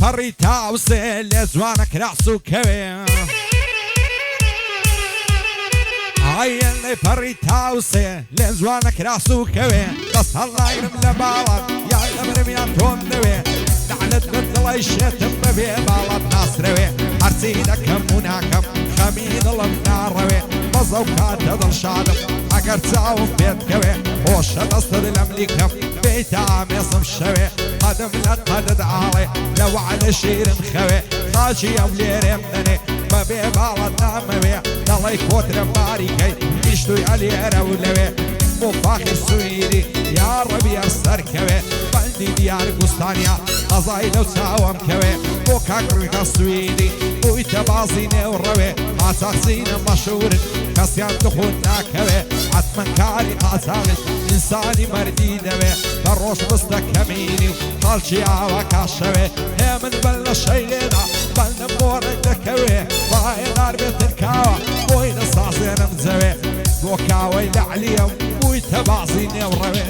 پەڕی تاوسێ لێ جوانە کراس و کەوێ ئایەن لێ پەڕی تاوسێ لێ جوانە کراس و کەوێ دەست هەڵناگرم لە باڵات یان لەبرم یان تۆم نەوێ لعنت کرد دڵی شێتم بەبێ باڵات ناسرەوێ هەرچی دەکەم و ناکەم خەمی دڵم ناڕەوێ بەزە و کاتە دڵشادم ئەگەر چاوم پێت کەوێ خۆشە دەستت لەم لیکەم بێیتە ئامێزم شەوێ قەدم لە قەدت ئاڵێ لە وعدە شیرم خەوێ خاچی ئەو لێرێم دەنێ بەبێ باڵات نامەوێ دەڵی کۆترە باریکەی نیشتوی ئەلێرە و لەوێ بۆ فاخر سوئیری یا ڕەبی ئەسەرکەوێ بەندی دیار گوستانیا قەزای لەو چاوەم کەوێ بۆ کاکڕیکە سوئیری بوویتە بازی نێوڕەوێ قاچاقچینە مەشهورن کەسیان دخون ناکەوێ حتمەن کاری قاچاقت ئینسانی مەردی دەوێ بە ڕۆژ بستە کەمینی و خەڵکی ئاوا کاشەوێ هێ من بەل لە شەیلێدا بەندم بۆ ڕێک دەکەوێ وایە نار بێتر کاوە بۆی دەسازێنم جەوێ بۆ کاوەی لە عەلیە و بوویتە بازی نێوڕەوێ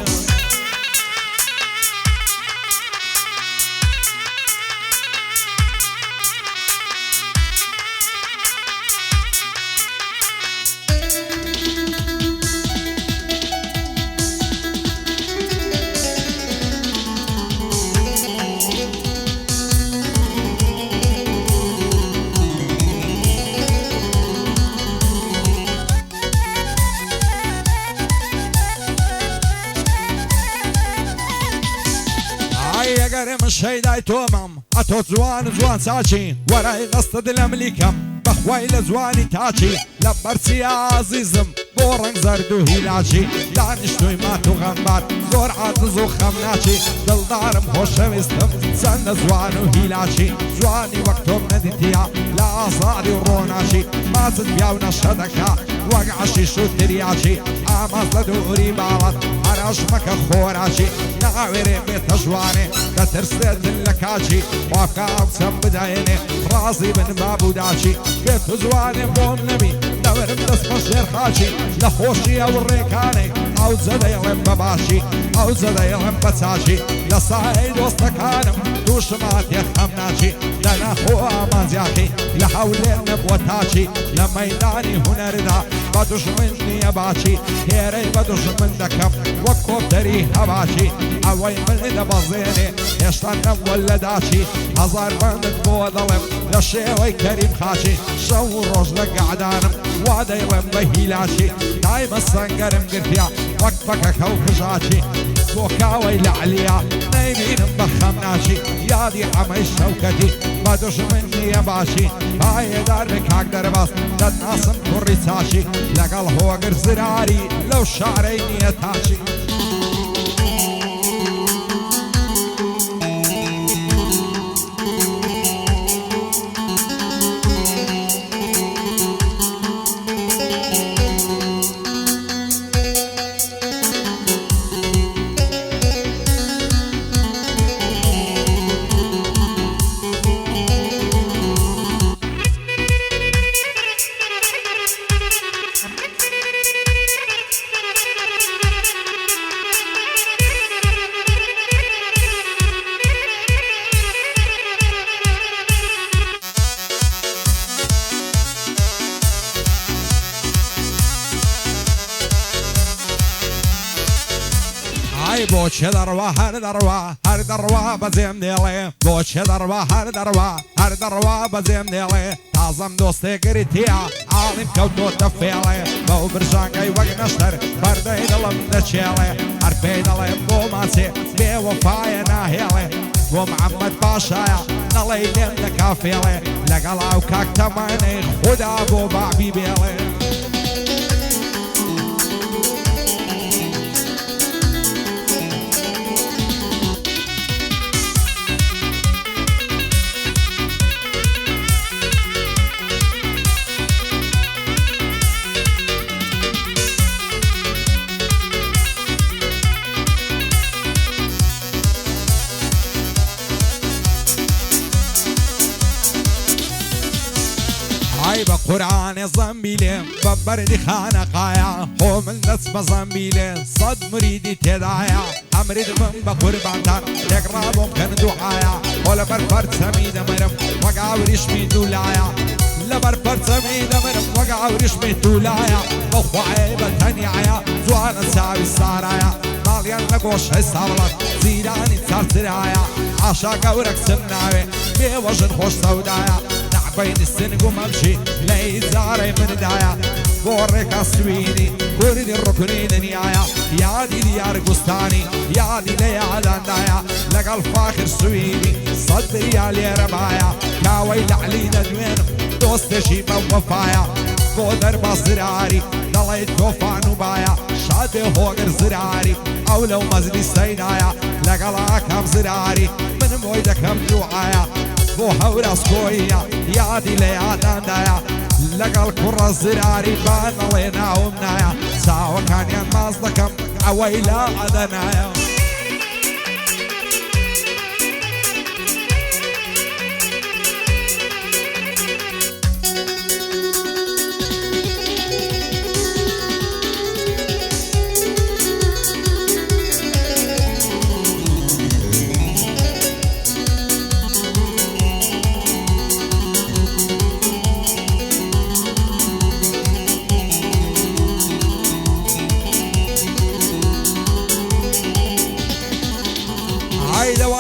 ئەگەرێ من شەیدای تۆمەم ئەتۆ جوان جوان چاچی وەرای دەستت لە ملیکەم بەخوای لە جوانی تاچی لە بەرچی عازیزم بۆ ڕەنگ زەرد و هیلاچی دانیشتووی مات و غەمبار زۆر عاجز و خەم ناچی دڵدارم خۆشەویستم چەندە جوان و هیلاچی جوانی وەک تۆم نەدیتیا لە ئازادی و ڕۆناچی ماچت پیاو نەشە دەکا وەک عەشیش و تریاچی ئاماز لە دووری باڵات هەراش مەکە خۆراچی ناوێرێ بێتە جوانێ دەترسێت دل لە کاچی وابکە ئەو چەم بدایێنێ ڕازی بن بابووداچی بێت و جوانێ بۆم نەبی دەورم دەست بە شێر خاچی لە خۆشی ئەو ڕێکانێ ئەو جەدەیڵێم بە باشی ئەو جەدەیڵێم بە چاچی لە سایەی دۆستەکانم دووشماتێ خەم ناچی لە ناخۆ ئامانجیاقی لە هەولێر نەبووە تاچی لە مەیدانی هونەردا بە دوژمن نییە باچی هێرەی بە دوژمن دەکەم وەک کۆپتەری هەباچی ئەوەی من دەبەزێنێ هێشتا نەبووە لە داچی هەزار بەندت بۆ دەڵێم لە شێوەی کەریم خاچی شەو و ڕۆژ لە گەعدانم وا دەیڵێم بە هیلاشی دایمە سەنگەرم گرتیا وەک پەکەکە و خژاچی بۆ کاوەی لە عەلیا نەیبینم بە خەم ناچی یادی ئەمەی شەوکەتی بە دوژمن نییە باشی پایێدار بێ کاک دەرباس دەتناسم کوڕی چاچی لەگەڵ هۆگر زراری لەو شارەی نییە تاچی بۆچێ دەڕوا هەر دەڕوا هەر دەڕوا بەجێم دێڵێ بۆچێ دەڕوا هەر دەڕوا هەر دەڕوا بەجێم دێڵێ تازەم دۆستێگەری تیا ئاڵیم کەوتۆتە فێڵێ بەو برژانگەی وەک نەشتەر بەردەی دڵم دەچێڵێ هەر پێی دەڵێ بۆ ماچێ بێوەفایە ناهێڵێ بۆ محەممەد پاشایە نەڵێی لێم دەکا فێڵێ لەگەڵ ئاو کاک تەمانەی خوددا بۆ بابی بێڵێ بە قورآن زاني زنبيلي ببردي خانقايا ومن نسبة زنبيلي صد مريدي تدايا أمريد من بقربانتان تقرابهم كان دعايا ولا برفرد سميد مرم وقع ورشمي دولايا لبر فرسمي دمرم وقع ورشمي دولايا بخواعي بتنيايا زوانا ساوي السارايا ماليان نقوش حسابلك زيراني تسرسرايا عشاق ورق سمناوي بوجن خوش سودايا نعبين السنق وممشي لي زاري من دايا بوريك السويني كوردي الركني دنيايا يادي ديار قسطاني يادي ليالان دايا لقى الفاخر سويني صدري يا لي ربايا كاويل علي دوين دوست شيبا وفايا بودر بصراري ضليت كوفان وبايا شاد هوغر زراري او لو مزلي سينايا لقى لاكم زراري من مويدكم دعايا بو هورا سكويا يادي ليالان دايا لقى الكرة الزراري بان لينا ومنايا ساوى كان ينمازلكم عويلا عدنايا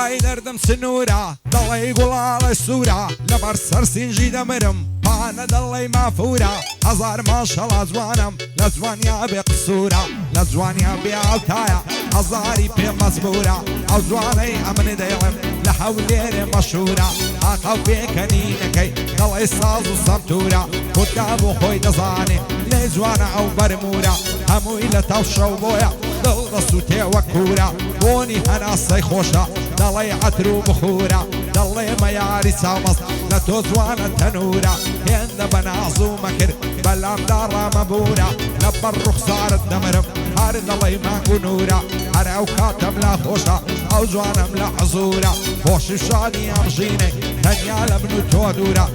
واي دردم سنورة ضلي يقول على السورة لبر سرسنجي دمرم بانا ضلي مافورة هزار ما شاء الله زوانم لزوان يا بقصورة لزوان يا بعلتايا هزاري بمزبورة او زواني امن ديلم لحولير مشهورة اخو بكنينكي ضلي ساز وصمتورة كتابو خوي دزاني لزوانا او برمورة همو الى توشو بويا ضل صوتي وكورة بوني هنا خوشة ضلي عطرو بخورة ضلي مياري سامص لتوزوانا تنورة هند بنعزو مكر بلام دارا مبورة لبر رخصار الدمرم هار ضلي مانقو نورة هر اوكاتم لا خوشة او زوانم لا حزورة خوش شاني امجيني تنيا لبنو تودورة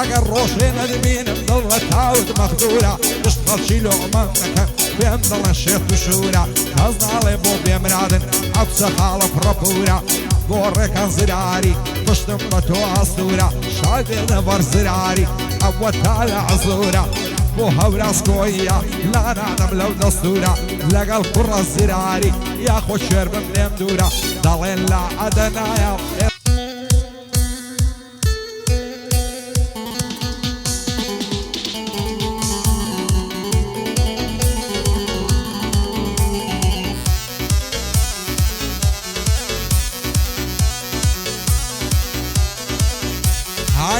اگر روشي ندمينم ضل تاود مخدورة اشتغل شي لعمانك بهم ضل الشيخ وشورة هزنا لي بو بيمرادن عبس خالف ربورة بورك زراري مشتم بتو عصورة شايفين بر زراري أول تالع عصورة بو هورا سكوية لا نعلم لو دستورة لقى القرى الزراري يا خو شرب من دورة ضلين لا عدنايا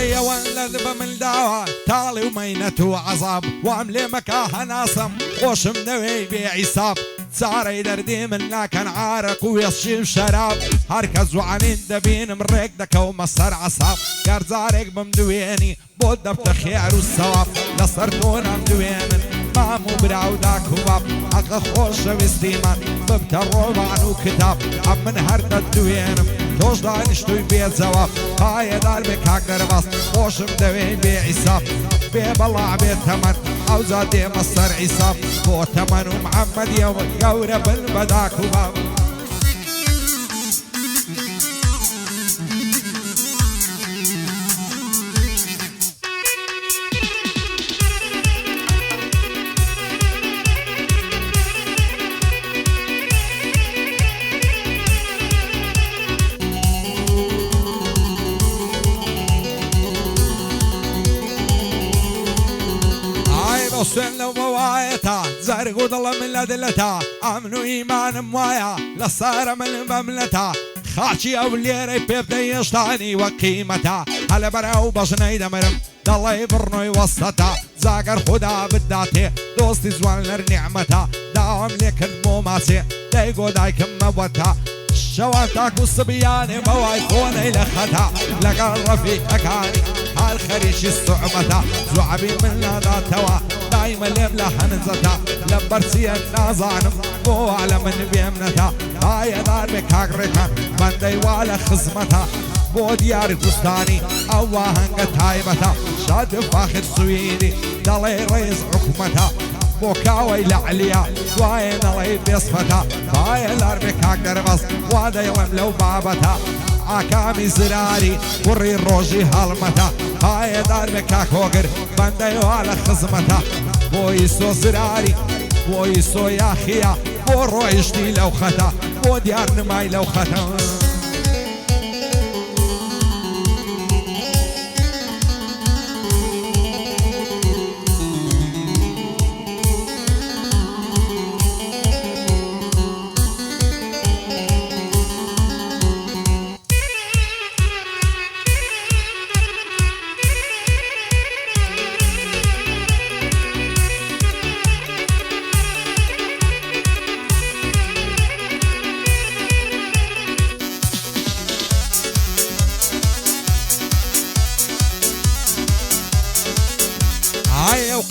هيا ولد بمن دعوة تالي ومينته عصاب وعملي مكاها ناصم خوش منوي بعصاب ساري دردي منا كان عارق ويصشيم شراب هركز وعنين دبين مريك دكا ومصر عصاب قرزارك بمدويني بود بتخيار والصواب لصرتونا مدوين مامو براوداك هواب اقا خوش بستيمان ببتروبان وكتاب عم من هرد الدوينم توش دانشتوي بيت زواب هاي دار بكاك درباس خوشم دوين بعصاب ببلع بيت تمن او زادي مصر عصاب بو تمن ومحمد يوم قورب البداك هواب حسين لو موايتا زرقو ضل من لدلتا امنو ايمان موايا لصار من المملتا خاشي اوليري بيبدا يشتاني وقيمتا هلا براو بشني دمرم ضل يبرنو يوسطا زاقر خدا بداتي دوستي زوان لرنعمتا داوم لك الموماسي دايقو دايكم موتا شواتاك والصبياني موايفوني لختا لقى الرفيق اكاني هالخريش الصعمتا زعبي من لا توا دايما لملا حنزتا لبرسي النازانم مو على من بيمنتا هاي دار بكاكركا من ديوالا خزمتا بۆ دیاری کوستانی ئەوە هەنگە تایبەتە شاد فاخر سویدی دەڵێ ڕێز حکومەتە بۆ کاوەی لە عەلیە دوایە دەڵێ بێسفەتە باە لاربێ کاک دەربەس وا دەیڵێم لەو بابەتە ئاکامی زراری کوڕی ڕۆژی هەڵمەتە پایەدار بێ کاکۆگر بەندەیوا لە خزمەتە بۆی سۆ زراری بۆی سۆ یاخیە بۆ ڕۆیشتی لەو خەتە بۆ دیار نمای لەو خەتە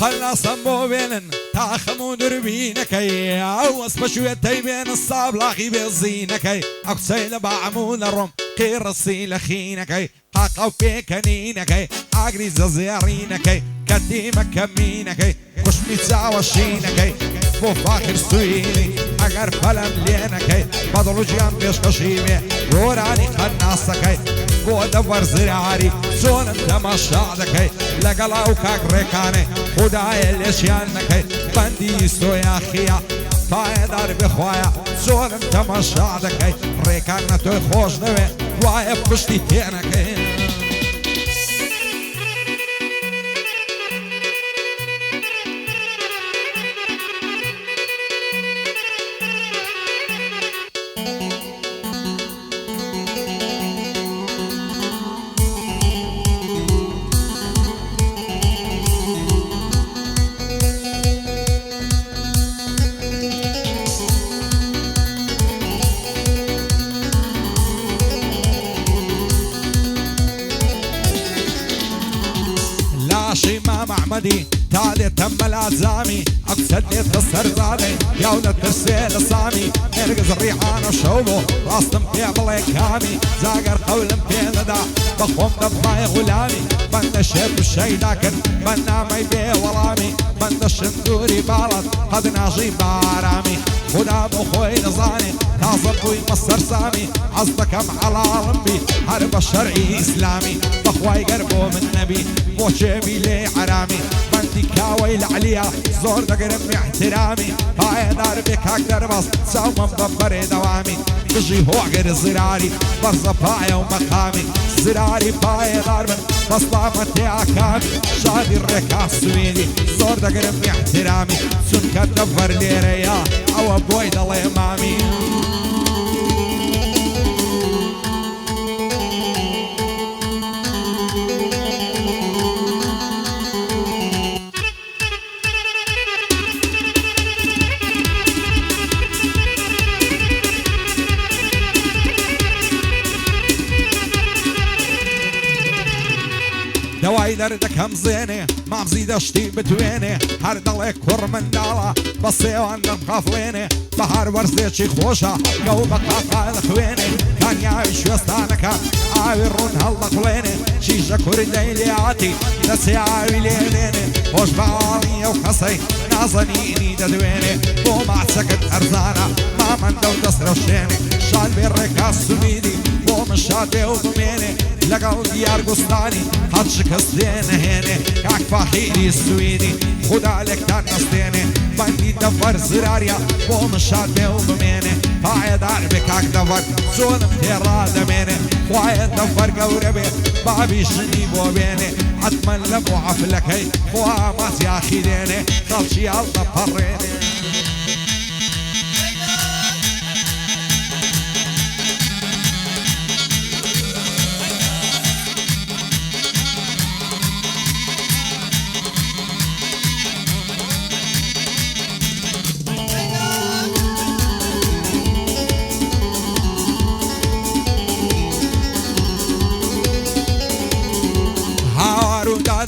قەلاسەم بۆ بێنن تا خەموو دربینەکەی ئەو ئەسپە شوێتەی بێنە سابلاغی بێزینەکەی ئەو کچەی لە باعموو لە ڕۆم قیڕسی لە خینەکەی قاقە و پێکەنینەکەی ئاگری زەزێڕینەکەی کەتیمە کەمینەکەی کوشمی چاوەشینەکەی بۆ فاخر سویدی ئەگەر پەلەم لێنەکەی بەدڵ و گیان پێشکەشی بێ گۆرانی قەناسەکەی بۆ دەوەر زراری چۆنم تەماشا دەکەی لەگەڵا و کاک ڕێکانێ خودایە لێشیان نەکەی بەندی سۆیاخیە پایەدار بخوایە چۆنم تەماشا دەکەی ڕێکان نەتۆی خۆش نەوێ وایە پشتی تێنەکەی محمدي تالي تم العزامي أقصد لي تخسر زامي يا ولد ترسيل صامي نرقز الريحان وشوبو راستم في عملي كامي زاقر قول في ندى بخوم دبخاي غلامي بند الشيب الشي لكن بنا ما يبي ورامي بند الشندوري بالط قد ناجي بارامي خدا بخوي نظاني كاظم ويمصر سامي عصدكم على ربي حرب الشرعي إسلامي بخواي قربو من نبي مو جيبي لي حرامي بندي كاوي العليا زور دقرم احترامي هاي دار بك اقدر بس ساو مببر دوامي بجي هو عقر زراري برزة باية ومقامي زراري باية ضاربا بس طامتي عكامي شادي الركا السويدي زور دقرم احترامي سنكا دفر لي ريا او ابوي دل امامي دواي دردكم زيني ما مزيد اشتي بتويني هر دلي كور من دالا بصيو عندهم خافليني بحر ورزيشي خوشا جو بقى قال خويني كان يعيش وسطانكا عاورون هلا قليني شيشة كوري ليلياتي نسي عاوي ليليني وش بعالي وخصي نازنيني ددويني وما سكت ارزانا ما من دو تصرفشيني شال بالركا السويدي ومشاتي وضميني لقاو ديار قسطاني حد شكستين هيني كاك فاخيري السويدي خدا عليك تان نستيني بندي دفر زراريا ومشات بيوضميني هاي دار بكاك دفر زونم تيرا دميني وهاي دفر قوربي بابي شني بوبيني عتمن لبو عفلكي وامات يا خيديني خلشي الله فريني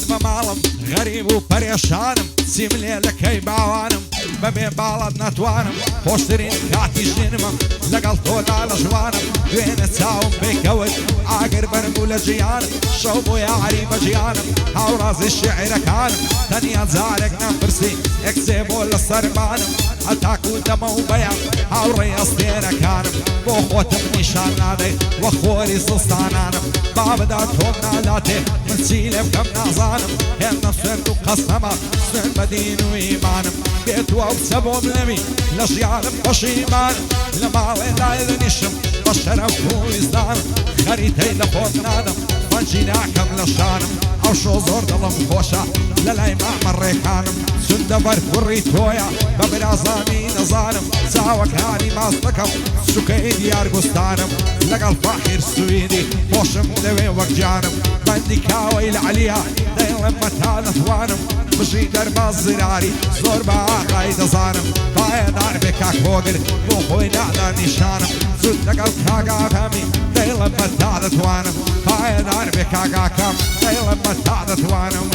بمالم غريب وبريشانم سيم ليلكي باوانم بەبێ باڵات ناتوانم خۆشترین کاتی ژێنمم لەگەڵ تۆدا لە ژوانم دوێنە چاوم پێکەوت ئاگر بەرم و لە ژیانم شەو بۆ یاری بە ژیانم هاوڕازی شێعرەکانم تەنیا جارێک نەمپرسی ئەکسێ بۆ لە سەرمانم هەتاکو دەمە و بەیان هاوڕێی ئەستێرەکانم بۆ خۆتم نیشان نادەی وە خۆری سستانانم بابدا تۆم ناداتێ من چی لێ بکەم نازانم هێندە سوێند و قەسەمە سوێن بە دین و ئیمانم بێت و ئەو چە بۆم نەوی لە ژیانم پەشیمانم لە ماڵێدای دەنیشم بە شەرەف و ویزدانم خەریتەی لە خۆم نادەم فەنجی ناکەم لە شانم ئەو شۆ زۆر دڵم خۆشە لە لای مامەڕێکانم چوندە بەر کوڕی تۆیە بە برازانی نەزانم چاوەکانی ماس دەکەم سوکەی دیار گوستانم لەگەڵ فاخیر سویدی خۆشم دەوێ وەک جانم بەندی کاوەی لە عەلیە دەیڵێم مەتا نەتوانم بژی دەرباز زراری زۆر بە ئاغای دەزانم پایەدار بێ کاک هۆگر بۆ خۆی نادا نیشانم زود لەگەڵ کاگاکەمی دەیڵێم مەتا دەتوانم پایەدار بێ کاگاکەم دەیڵێم مەتا دەتوانم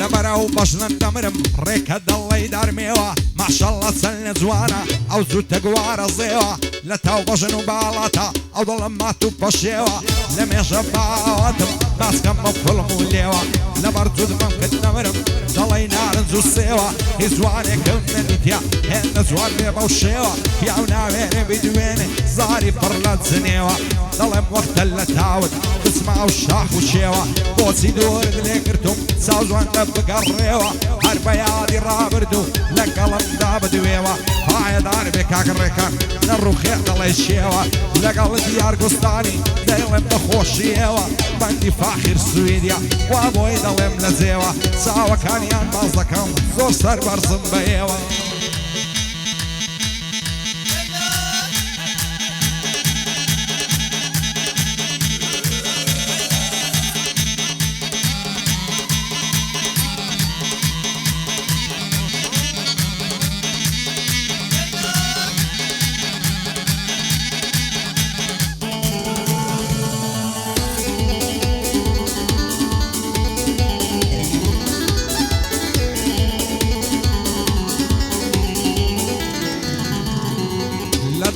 لەبەرە و بەشنم دەمرم ڕێکە دڵی دەرمێوە ماشەڵڵە چەند جوانە ئەو زووتە گوارە زێوە لە تاو بەژن و باڵاتە ئەو دڵم مات و پەشێوە لە مێژە باواتم باسکەم بە پڵم و لێوە لەبەر جودمم کرد نەمرم دڵی نارنج و سێوە هیچ جوانێکم نەدیتیا هێندە جوان بێ بەو شێوە پیاو ناوێنێ بیدوێنێ زاری پڕ لە جنێوە دەڵێم وەختە لە تاوت بچما و شاخ و شێوە بۆچی دوورت لێ کردم چاو جوان لە بگەڕێوە هەر بە یادی ڕابرد و لەگەڵمدا بدوێوە پایەدار بێ کاکڕێکان لە ڕوخێ دەڵێ شێوە لەگەڵ دیار گوستانی دەیڵێم بەخۆشیەوە بەندی فاخیر سویدیا وا بۆی دەڵێم لە جێوە چاوەکانیان باز دەکەم زۆر سەربەرزم بە ئێوە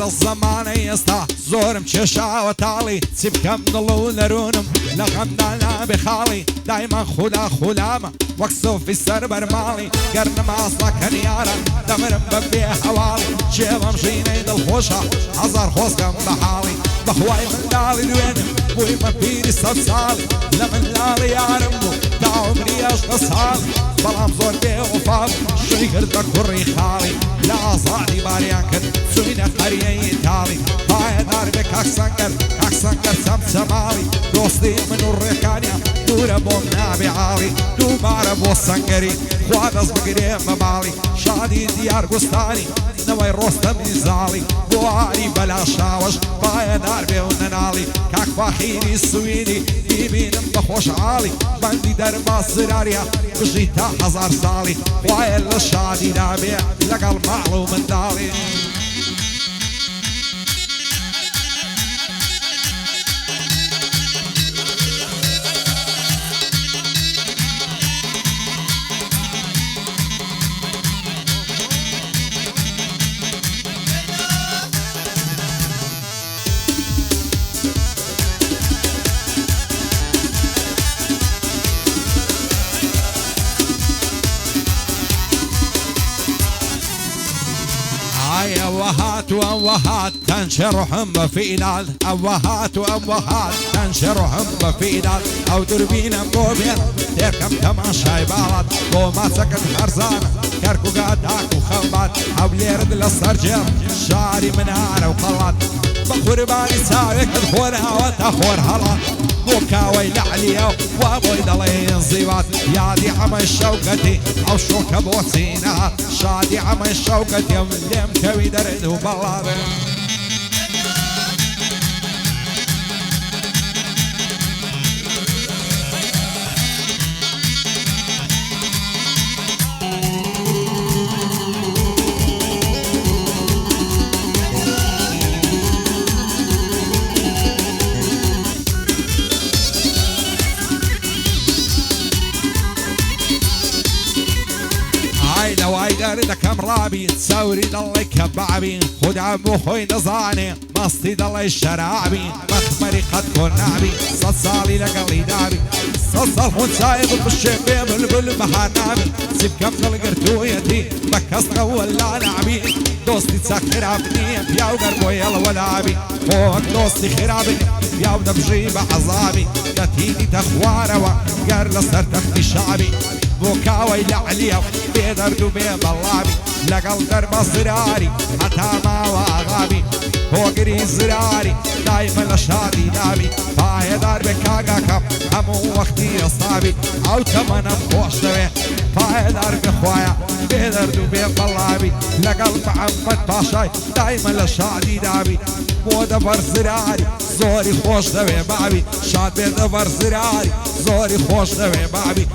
الزماني يستا زورم چشاوە تاڵی چی بکەم دڵ و نەرونم لە غەمدا نابێ دايما خولا خولامە وەک سۆفی سەر بەرماڵی گەر نەماسڵەکەن یارە دەمرم بەبێ هەواڵی کێوەم ژینەی دڵخۆشە هەزار خۆزگەم بە حاڵی بەخوای منداڵی دوێنم بوویمە پیری سەد ساڵی لە منداڵی یارم بوو تا عمری 18 ساڵی بەڵام زۆر بێوەفام شوی کردە کوڕی خاڵی لە ئازادی باریان کرد چوینە قەریەی تاڵی پایەدار بێ کاک سەنگەر چەمچەماڵی دۆستی من و ڕێکانیان دوورە بۆم نابێ عاڵی دووبارە بۆ سەنگەری خوا دەست بگرێ بە باڵی شادی دیار گوستانی نەوەی ڕۆستەمی زاڵی بۆ ئاری بەلا شاوەش پایەدار بێ و نەناڵی کاک فاخیری سویدی بیبینم بە خۆشحاڵی بەندی دەرباز زراریە بژی تا 1000 ساڵی خوایە لە شادی نابێ لەگەڵ ماڵ و منداڵی أوهات وأوهات تنشرهم بفينال أوهات وأوهات تنشرهم بفينال أو دربينا بوبين تركم تماشاي بالات وما سكت خرزان كركو قاداك وخوبات أو ليرد للسرجر شعري من عارة وقلات بقرباني ساويك الخورة وتخور هلا بوكاوي لعليا وابوي دلين زيبات يادي عمي الشوكتي او شوكة بوسينا شادي عمي الشوكتي مليم كوي درد وبلاد لو عيدر دكم رابي تسوري ضلي كبعبي خد عمو خوي نظاني مصتي ضلي الشرابي مخمري قد كون نعبي صصالي لقلي دابي صصال خون سايب بالشبي بلبل محنابي سيب كم القرتويتي بكسنا ولا نعبي دوستي تسخر عبني بياو قربو يلا ولابي فوق دوستي خرابي بياو دبجيب عذابي كتيني تخواروا قار لصر تختي شعبي بوكاوي لعليا بيدرد وبيبلابي لقل درب صراري حتى ما واغابي فوقري زراري دايما لشادي دابي فاي درب كاقاكم همو وقتي اصابي او تمنم خوش دوي فاي درب خوايا بيدرد وبيبلابي لقل محمد باشاي دايما لشادي دابي بودبر زراري زوري خوش دوي بابي شاد بيدبر زراري زوري خوش دوي بابي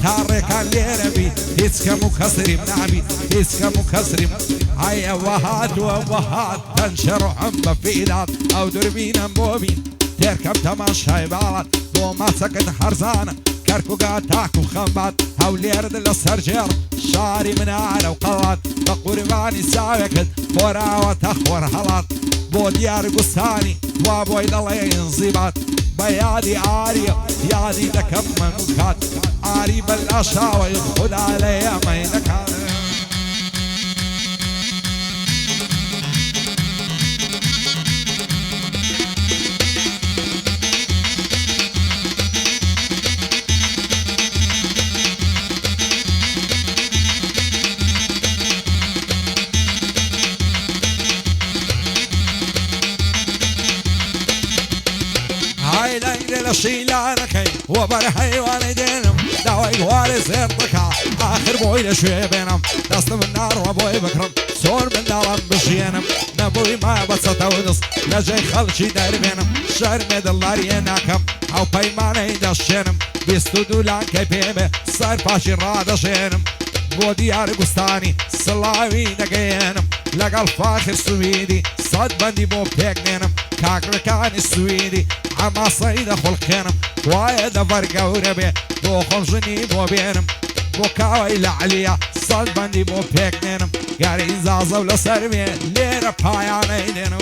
تاركان ليربي هيسكا مكسرم نعبي هيسكا مكسرم هاي وهات ووهات تنشر عم بفيدات او دربينا موبين تركب تماشاي بالات دو ما سكت حرزانة كركو قاتاك وخمات هاو ليرد للسرجر شاري من على وقلات بقرباني ساوكت فورا وتخور هلات بو ديار قساني وابوي ضلين زيبات بيادي عارية يادي دكم مكات عاري بالأشاوي خد عليا مينك هاي ليلة لشيلانكي وبرحي والدينم داوي وارث يرتكع آخر بوي لشوي بينم دست من نار وابوي بكرم سور من نارم بشينم نبوي ما بسطة ونص لجي خلشي داير بينم شرمي دلار يناكم او بيماني دشينم بيستو دولان كي بيمي صار باشي رادة شينم بو ديار قستاني سلاوي نقينم لقى الفاخر سويدي صد بندي بو بيقنينم كاكركان السويدي عما صيدا خلقينم وايا دفر قوربي بو خلجني بو بينم بو كاوي لعليا صد بندي بو بيقنينم قاري زازو لسرمي ليرا بايانينم